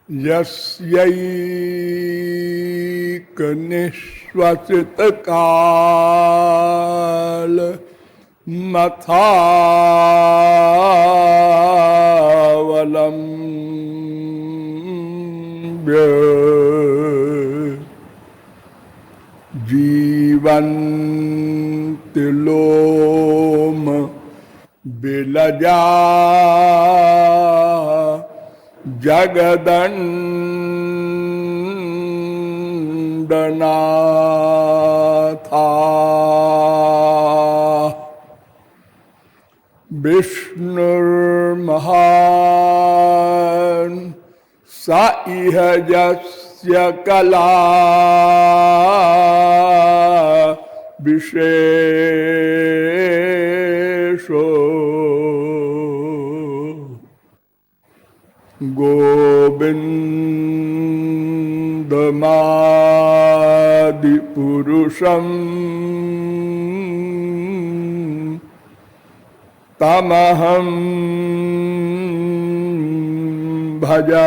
यस्यैकनिश्वसित काल मथावलम्ब्य जीवन्ति लोम बिलजा जगदण्डनाथा विष्णुर्महान् स इह यस्य कला विशेषो गोविन्दमादिपुरुषम् तमहं भजामि।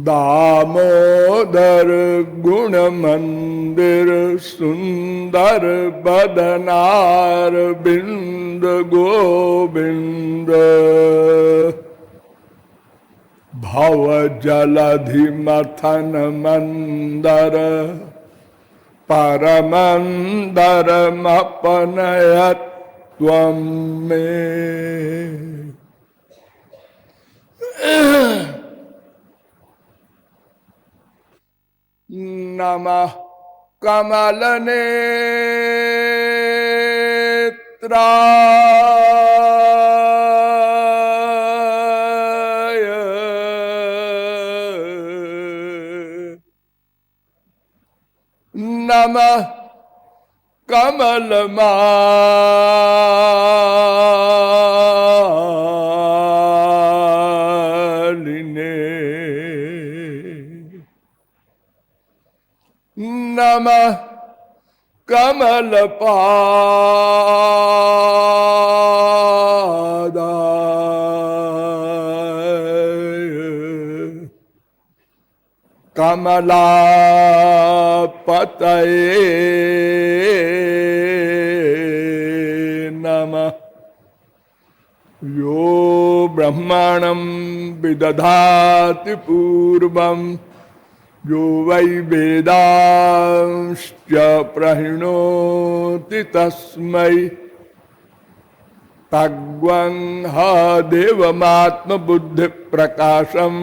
दामोदर गुणमंदिर सुंदर बदनार बिंद गोविंद भव जलधि मथन मंदर परमंदर मपनयत त्वं मे। नमः कमलनेत्राय नमः कमलमालिने नमः कमलपादाय कमलापतये नमः। यो ब्रह्मणं विदधाति पूर्वं यो वै वेदांश्च प्रहिणोति तस्मै तग्वंह देवमात्मबुद्धिप्रकाशं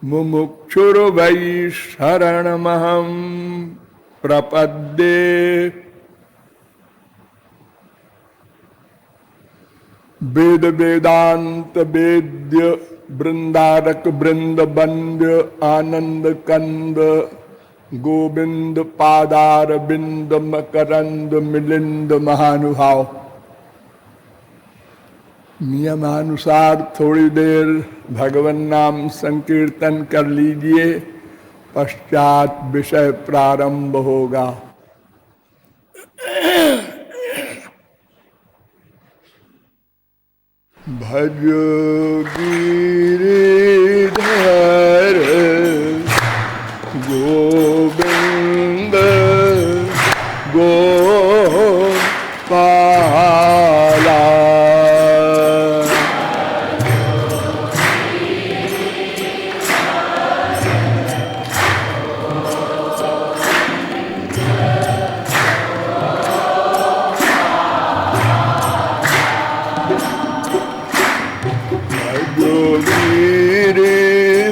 मुमुक्षुर्वै शरणमहं प्रपद्ये। वेद वेदांत वेद्य वृंदारक वृंद बंद आनंद कंद गोविंद पादार बिंद मकरंद मिलिंद महानुभाव। नियमानुसार थोड़ी देर भगवन नाम संकीर्तन कर लीजिए, पश्चात विषय प्रारंभ होगा। भज गिरिधर गोविंद गोपाला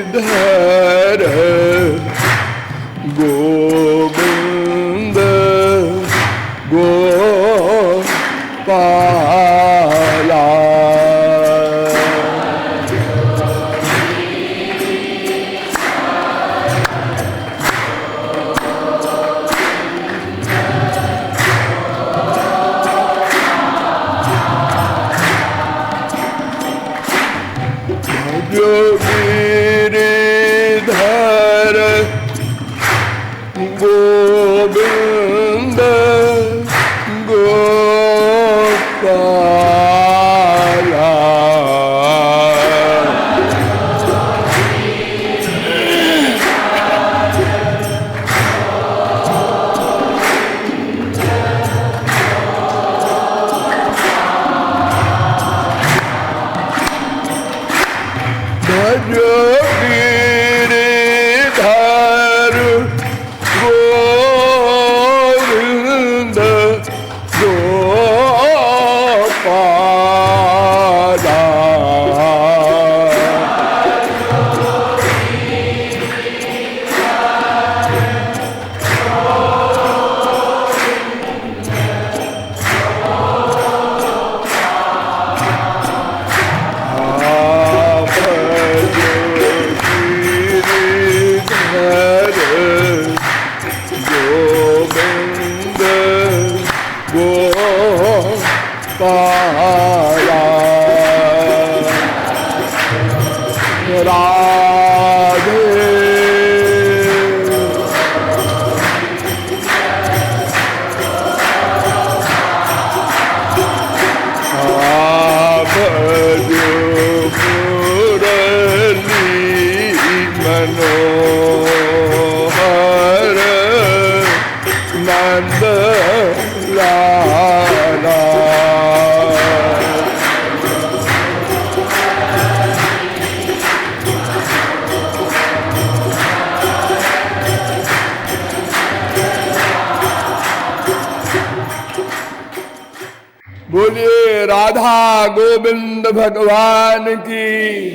गिरिधर गोविंद गोपाला जो गिरिधर गोविंद गोपाला राधे भजो मुरली मनोहर नंद लाला। बोलिए राधा गोविंद भगवान की।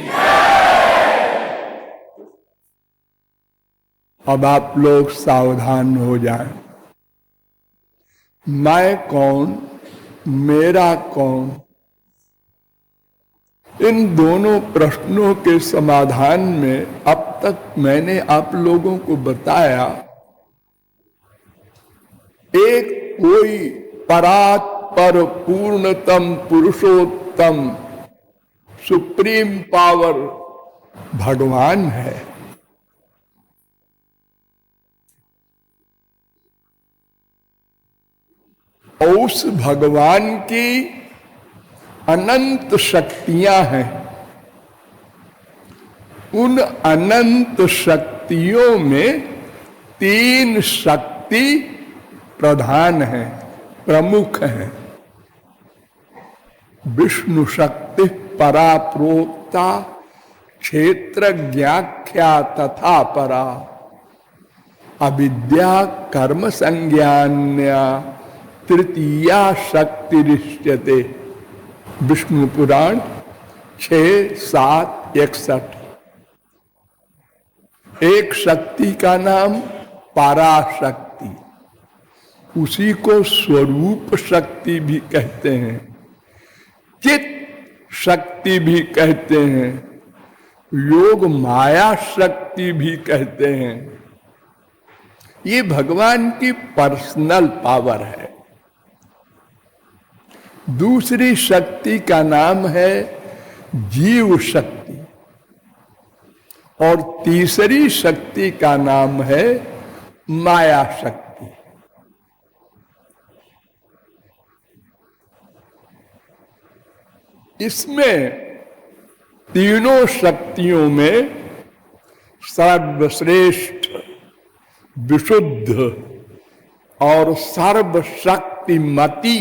अब आप लोग सावधान हो जाएं। मैं कौन, मेरा कौन, इन दोनों प्रश्नों के समाधान में अब तक मैंने आप लोगों को बताया, एक कोई परात्पर पूर्णतम पुरुषोत्तम सुप्रीम पावर भगवान है। उस भगवान की अनंत शक्तियां हैं। उन अनंत शक्तियों में तीन शक्ति प्रधान है, प्रमुख है। विष्णु शक्ति परा प्रोक्ता क्षेत्रज्ञाख्या तथा परा अविद्या कर्म संज्ञान्या तृतीया शक्ति रिष्यते। विष्णु पुराण 6:7-61। एक शक्ति का नाम पराशक्ति, उसी को स्वरूप शक्ति भी कहते हैं, चित शक्ति भी कहते हैं, योग माया शक्ति भी कहते हैं। ये भगवान की पर्सनल पावर है। दूसरी शक्ति का नाम है जीव शक्ति और तीसरी शक्ति का नाम है माया शक्ति। इसमें तीनों शक्तियों में सर्वश्रेष्ठ, विशुद्ध और सर्वशक्तिमती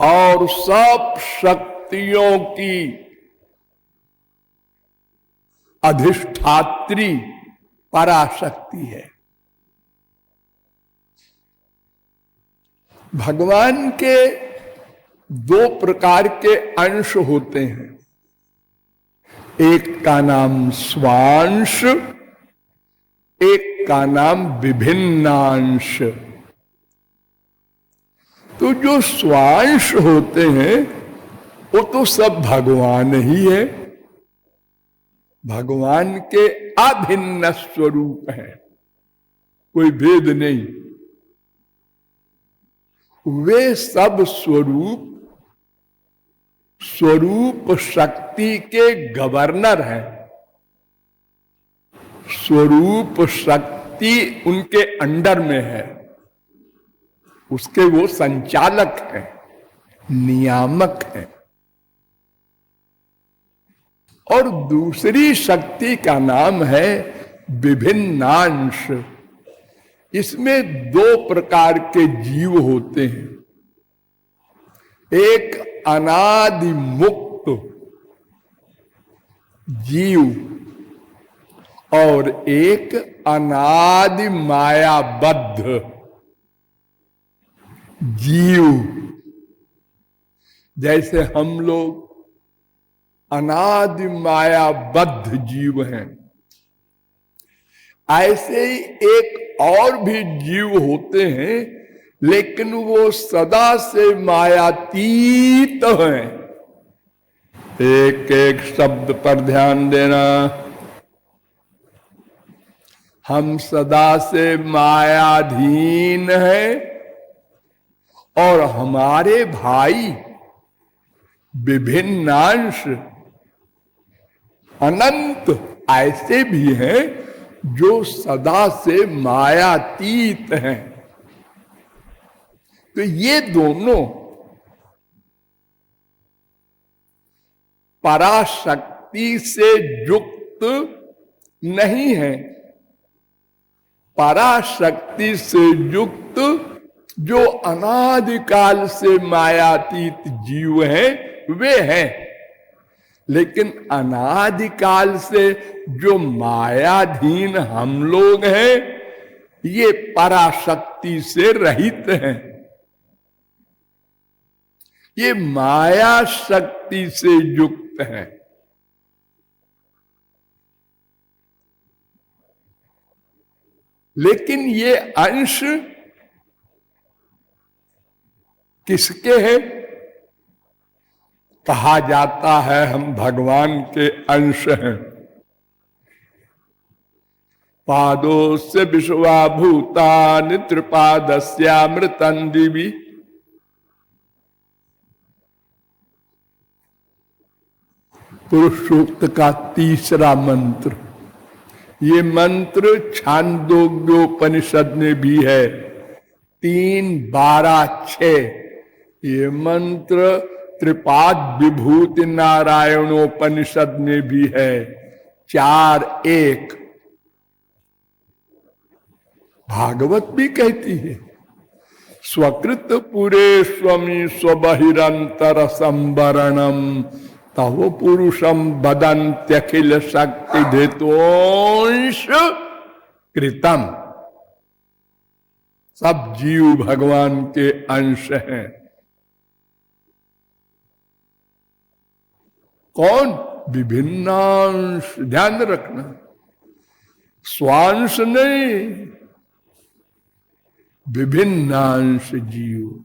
और सब शक्तियों की अधिष्ठात्री पराशक्ति है। भगवान के दो प्रकार के अंश होते हैं, एक का नाम स्वांश, एक का नाम विभिन्नांश। तो जो स्वांश होते हैं वो तो सब भगवान ही है, भगवान के अभिन्न स्वरूप है, कोई भेद नहीं। वे सब स्वरूप शक्ति के गवर्नर हैं। स्वरूप शक्ति उनके अंडर में है, उसके वो संचालक हैं, नियामक हैं। और दूसरी शक्ति का नाम है विभिन्नांश। इसमें दो प्रकार के जीव होते हैं, एक अनादि मुक्त जीव और एक अनादि मायाबद्ध जीव। जैसे हम लोग अनादि मायाबद्ध जीव हैं, ऐसे ही एक और भी जीव होते हैं, लेकिन वो सदा से मायातीत हैं। एक एक शब्द पर ध्यान देना। हम सदा से मायाधीन हैं और हमारे भाई विभिन्नांश अनंत ऐसे भी हैं जो सदा से मायातीत हैं। तो ये दोनों पराशक्ति से युक्त नहीं है। पराशक्ति से युक्त जो अनादिकाल से मायातीत जीव हैं वे हैं, लेकिन अनादिकाल से जो मायाधीन हम लोग हैं ये पराशक्ति से रहित हैं। ये माया शक्ति से युक्त हैं। लेकिन ये अंश किसके हैं? कहा जाता है हम भगवान के अंश हैं। पादोस्य विश्वा भूतानि त्रिपादस्यामृतं दिवि। पुरुषोक्त का तीसरा मंत्र, ये मंत्र छांदोग्योपनिषद में भी है 3:12-6। ये मंत्र त्रिपाद विभूति नारायणोपनिषद में भी है 4:1। भागवत भी कहती है स्वकृत पुरे स्वमी स्वबहिरंतर संवरणम तव पुरुषम बदंत्यखिल शक्ति धितोंश कृतम। सब जीव भगवान के अंश हैं। कौन? विभिन्नांश। ध्यान रखना, स्वांश नहीं, विभिन्नांश जीव।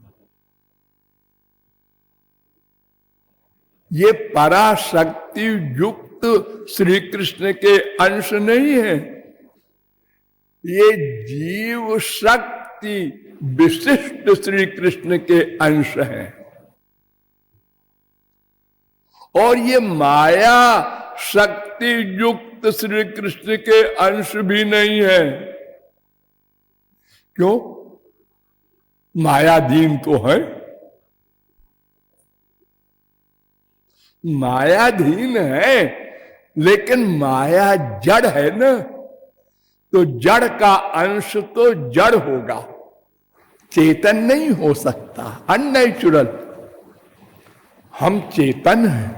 ये पराशक्ति युक्त श्री कृष्ण के अंश नहीं है, ये जीव शक्ति विशिष्ट श्री कृष्ण के अंश हैं। और ये माया शक्ति युक्त श्री कृष्ण के अंश भी नहीं है। क्यों? मायाधीन तो है, मायाधीन है, लेकिन माया जड़ है ना, तो जड़ का अंश तो जड़ होगा, चेतन नहीं हो सकता, अननेचुरल। हम चेतन हैं,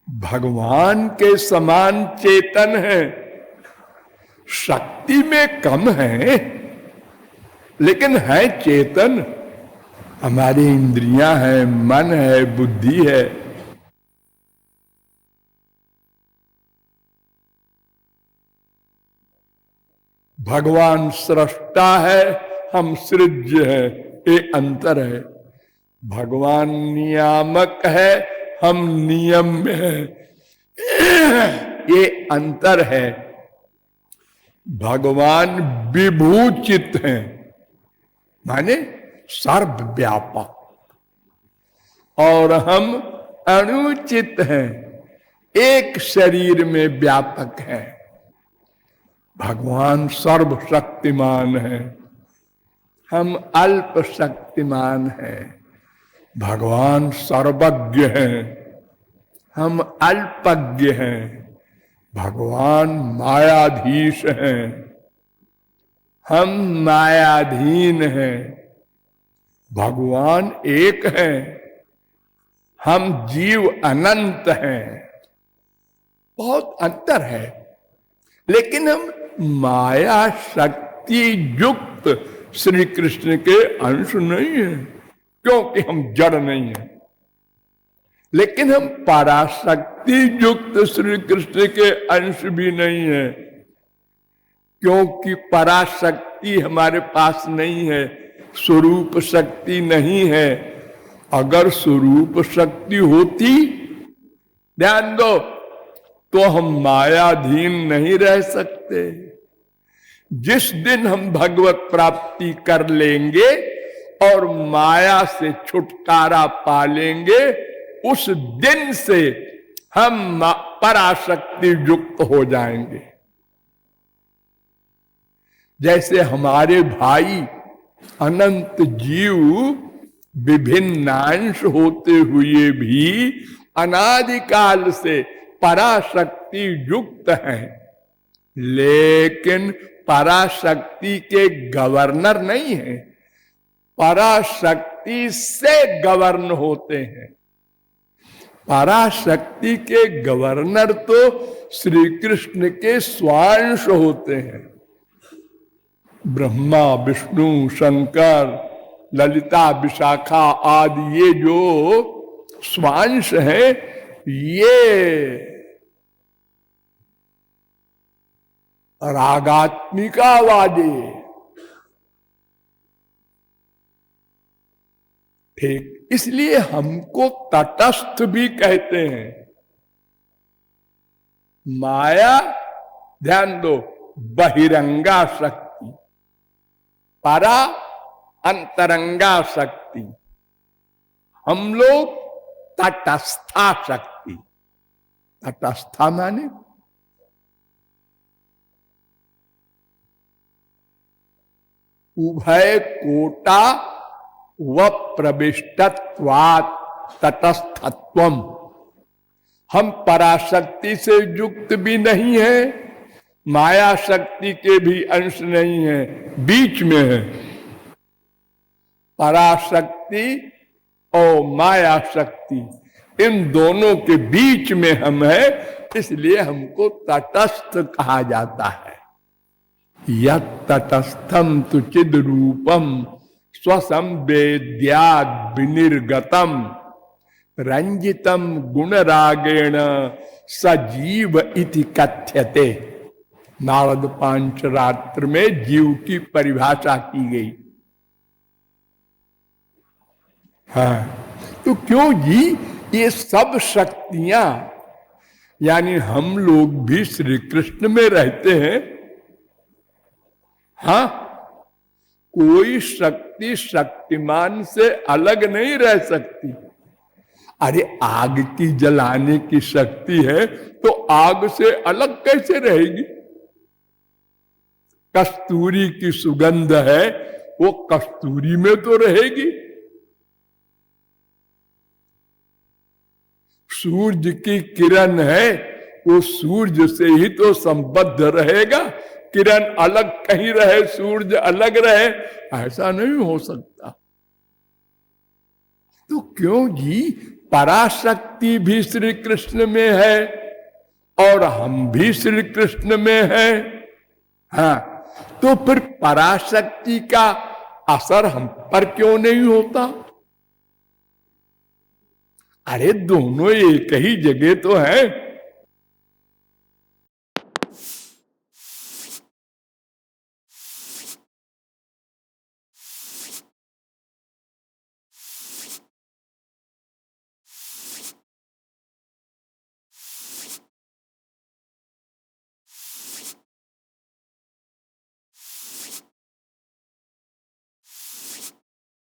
भगवान के समान चेतन है, शक्ति में कम है लेकिन है चेतन। हमारी इंद्रियां हैं, मन है, बुद्धि है। भगवान सृष्टा है, हम सृज्य है, ये अंतर है। भगवान नियामक है, हम नियम में है, ये अंतर है। भगवान विभूचित हैं, माने सर्वव्यापक, और हम अनुचित हैं, एक शरीर में व्यापक है। भगवान सर्वशक्तिमान है, हम अल्प शक्तिमान हैं। भगवान सर्वज्ञ हैं, हम अल्पज्ञ हैं। भगवान मायाधीश हैं, हम मायाधीन हैं। भगवान एक हैं, हम जीव अनंत हैं। बहुत अंतर है, लेकिन हम माया शक्ति युक्त श्री कृष्ण के अंश नहीं है, क्योंकि हम जड़ नहीं है। लेकिन हम पराशक्ति युक्त श्री कृष्ण के अंश भी नहीं है, क्योंकि पराशक्ति हमारे पास नहीं है, स्वरूप शक्ति नहीं है। अगर स्वरूप शक्ति होती, ध्यान दो, तो हम मायाधीन नहीं रह सकते। जिस दिन हम भगवत प्राप्ति कर लेंगे और माया से छुटकारा पालेंगे, उस दिन से हम पराशक्ति युक्त हो जाएंगे। जैसे हमारे भाई अनंत जीव विभिन्नांश होते हुए भी अनादिकाल से पराशक्ति युक्त हैं, लेकिन पराशक्ति के गवर्नर नहीं है, पराशक्ति से गवर्न होते हैं। पराशक्ति के गवर्नर तो श्री कृष्ण के स्वांश होते हैं। ब्रह्मा, विष्णु, शंकर, ललिता, विशाखा आदि ये जो स्वांश है, ये रागात्मिकावादी, ठीक, इसलिए हमको तटस्थ भी कहते हैं। माया, ध्यान दो, बहिरंगा शक्ति, परा अंतरंगा शक्ति, हम लोग तटस्था शक्ति। तटस्था माने उभय कोटा व प्रविष्टत्वात् तटस्थत्वम। हम पराशक्ति से युक्त भी नहीं है, माया शक्ति के भी अंश नहीं है, बीच में है। पराशक्ति और माया शक्ति, इन दोनों के बीच में हम है, इसलिए हमको तटस्थ कहा जाता है। यत् तटस्थम तु चिद रूपम स्वसंवेद्याद् विनिर्गतम रंजितम गुणरागेण सजीव इति कथ्यते। नारद पांचरात्र में जीव की परिभाषा की गई। हाँ, तो क्यों जी, ये सब शक्तियां, यानी हम लोग भी श्री कृष्ण में रहते हैं। हाँ, कोई शक्ति शक्तिमान से अलग नहीं रह सकती। अरे आग की जलाने की शक्ति है तो आग से अलग कैसे रहेगी? कस्तूरी की सुगंध है, वो कस्तूरी में तो रहेगी। सूर्य की किरण है, वो सूर्य से ही तो संबद्ध रहेगा। किरण अलग कहीं रहे, सूर्य अलग रहे, ऐसा नहीं हो सकता। तो क्यों जी, पराशक्ति भी श्री कृष्ण में है और हम भी श्री कृष्ण में हैं। हाँ, तो फिर पराशक्ति का असर हम पर क्यों नहीं होता? अरे दोनों एक ही जगह तो है।